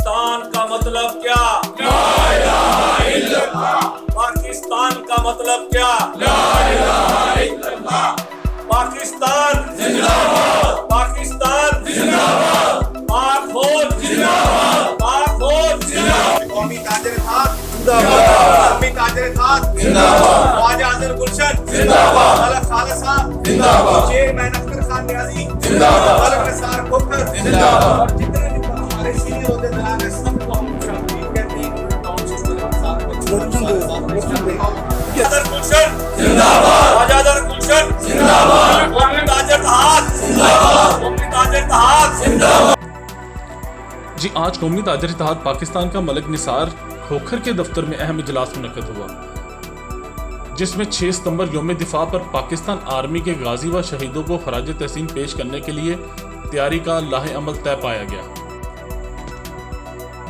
पाकिस्तान का मतलब क्या? ला इलाहा इल्लल्लाह। पाकिस्तान का मतलब क्या? ला इलाहा इल्लल्लाह। पाकिस्तान जिंदाबाद। पाकिस्तान जिंदाबाद। पाक फौज जिंदाबाद। पाक फौज जिंदाबाद। कौमी ताजर खाक जिंदाबाद। कौमी ताजर खाक जिंदाबाद। ख्वाजा अजहर गुलशन जिंदाबाद। मलक खालसा जिंदाबाद। चेयरमैन अख्तर खान न्याजी जिंदाबाद। मलक निसार खोखर जिंदाबाद। और जितने भी हमारे सीनियर ओहदेदार हैं सबको हम शामिल कहते हैं। अजहर गुलशन जिंदाबाद। ख्वाजा अजहर गुलशन जिंदाबाद। कौमी ताजर खाक जिंदाबाद। कौमी ताजर खाक जिंदाबाद। जी, आज कौमी ताजर इत्तेहाद पाकिस्तान का मलिक निसार खोखर के दफ्तर में अहम इजलास मुनक्कद हुआ, जिसमें 6 सितंबर यौम दिफा पर पाकिस्तान आर्मी के गाजी व शहीदों को खराज तहसीन पेश करने के लिए तैयारी का लाहे अमल तय पाया गया।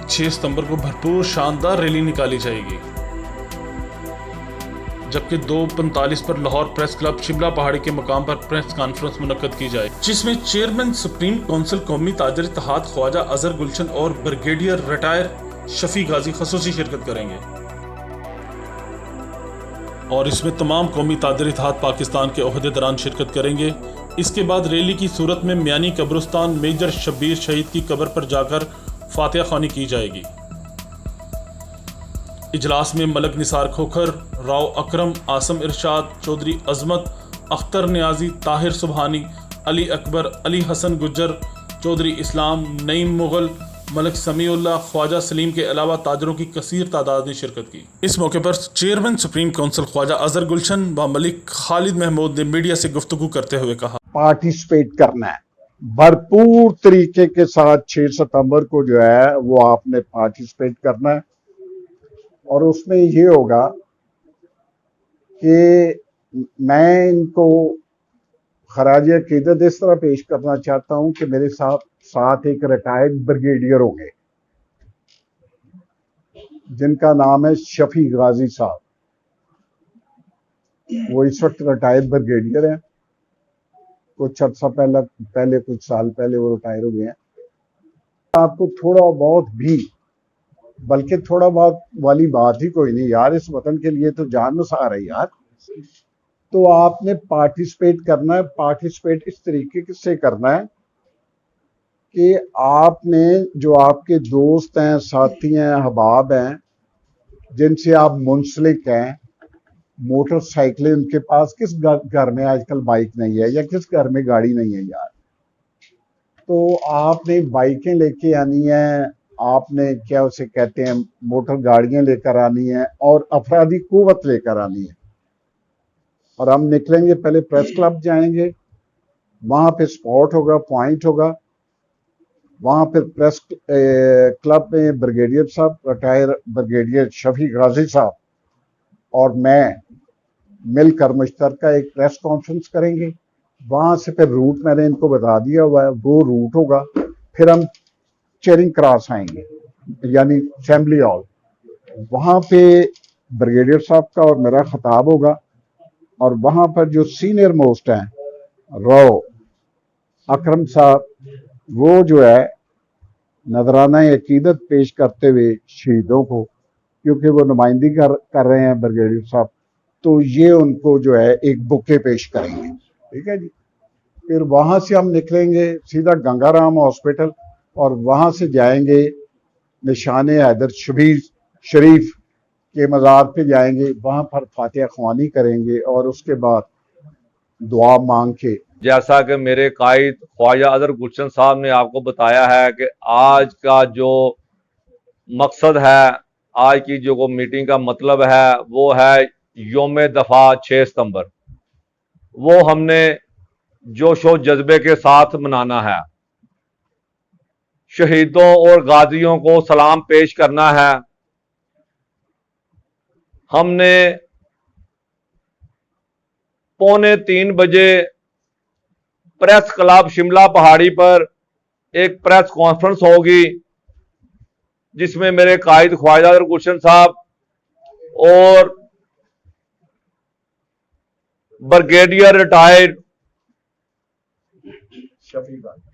6 सितंबर को भरपूर शानदार रैली निकाली जाएगी, जबकि 2:45 पर लाहौर प्रेस क्लब शिमला पहाड़ी के मुकाम पर प्रेस कॉन्फ्रेंस मुनक्कद की जाए, जिसमें चेयरमैन सुप्रीम काउंसिल कौमी ताजर इत्तेहाद ख्वाजा अजहर गुलशन और ब्रिगेडियर रिटायर शफी गाजी खसूसी शिरकत करेंगे। और इसमें तमाम कौमी ताजर इत्तेहाद पाकिस्तान के ओहदेदारान शिरकत करेंगे। इसके बाद रैली की सूरत में मियानी कब्रिस्तान मेजर शब्बीर शहीद की कब्र पर जाकर फातिहा ख्वानी की जाएगी। इजलास में मलिक निसार खोखर, राव अकरम, आसम इरशाद, चौधरी अजमत, अख्तर न्याजी, ताहिर सुबहानी, अली अकबर, अली हसन गुज्जर, चौधरी इस्लाम, नईम मुगल, मलिक समीउल्लाह, ख्वाजा सलीम के अलावा ताजरों की कसीर तादाद ने शिरकत की। इस मौके पर chairman supreme council Khwaja Azhar Gulshan व मलिक खालिद महमूद ने मीडिया से गुफ्तगू करते हुए कहा, पार्टिसिपेट करना है भरपूर तरीके के साथ। 6 सितंबर को जो है वो आपने पार्टिसिपेट करना है, और उसमें ये होगा कि मैं इनको खराज अकीदत इस तरह पेश करना चाहता हूं कि मेरे साथ एक रिटायर्ड ब्रिगेडियर होंगे जिनका नाम है शफी गाजी साहब। वो इस वक्त रिटायर्ड ब्रिगेडियर हैं। कुछ अर्सा पहले कुछ साल पहले वो रिटायर हो गए हैं। आपको थोड़ा बहुत भी, बल्कि थोड़ा बहुत वाली बात ही कोई नहीं यार, इस वतन के लिए तो जान नुसार है यार। तो आपने पार्टिसिपेट करना है। पार्टिसिपेट इस तरीके से करना है कि आपने जो आपके दोस्त हैं, साथी हैं, अहबाब हैं, जिनसे आप मुंसलिक हैं, मोटरसाइकिलें उनके पास, किस घर में आजकल बाइक नहीं है या किस घर में गाड़ी नहीं है यार, तो आपने बाइकें लेके आनी है, आपने क्या उसे कहते हैं मोटर गाड़ियां लेकर आनी है और अफरादी कुव्वत लेकर आनी है। और हम निकलेंगे, पहले प्रेस क्लब जाएंगे, वहां पे स्पॉट होगा, पॉइंट होगा, वहां पर प्रेस क्लब में ब्रिगेडियर साहब, रिटायर ब्रिगेडियर शफी गाजी साहब और मैं मिलकर मुश्तरका एक प्रेस कॉन्फ्रेंस करेंगे। वहां से फिर रूट मैंने इनको बता दिया हुआ है, वो रूट होगा। फिर हम चेरिंग क्रॉस आएंगे, यानी असेंबली हॉल, वहां पे ब्रिगेडियर साहब का और मेरा खिताब होगा। और वहां पर जो सीनियर मोस्ट हैं, राव अकरम साहब, वो जो है नजराना अकीदत पेश करते हुए शहीदों को, क्योंकि वो नुमाइंदी कर रहे हैं ब्रिगेडियर साहब, तो ये उनको जो है एक बुके पेश करेंगे। ठीक है जी। फिर वहां से हम निकलेंगे सीधा गंगाराम हॉस्पिटल और वहां से जाएंगे निशाने हैदर शबीर शरीफ के मज़ार पे जाएंगे, वहां पर फातिहा ख्वानी करेंगे और उसके बाद दुआ मांग के, जैसा कि मेरे कायद ख्वाजा अजहर गुलशन साहब ने आपको बताया है कि आज का जो मकसद है, आज की जो मीटिंग का मतलब है, वो है यौम दफा 6 सितंबर। वो हमने जोश व जज्बे के साथ मनाना है। शहीदों और गाजियों को सलाम पेश करना है। हमने 2:45 बजे प्रेस क्लब शिमला पहाड़ी पर एक प्रेस कॉन्फ्रेंस होगी, जिसमें मेरे कायद ख्वाजा अजहर गुलशन साहब और ब्रिगेडियर रिटायर्ड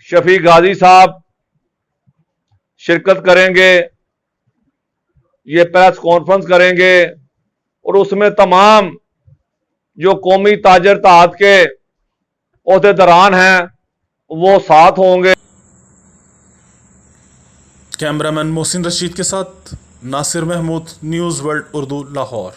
शफी गाजी साहब शिरकत करेंगे, ये प्रेस कॉन्फ्रेंस करेंगे और उसमें तमाम जो कौमी ताजर तहात के ओहदेदारान हैं वो साथ होंगे। कैमरामैन मोहसिन रशीद के साथ नासिर महमूद, न्यूज़ वर्ल्ड उर्दू, लाहौर।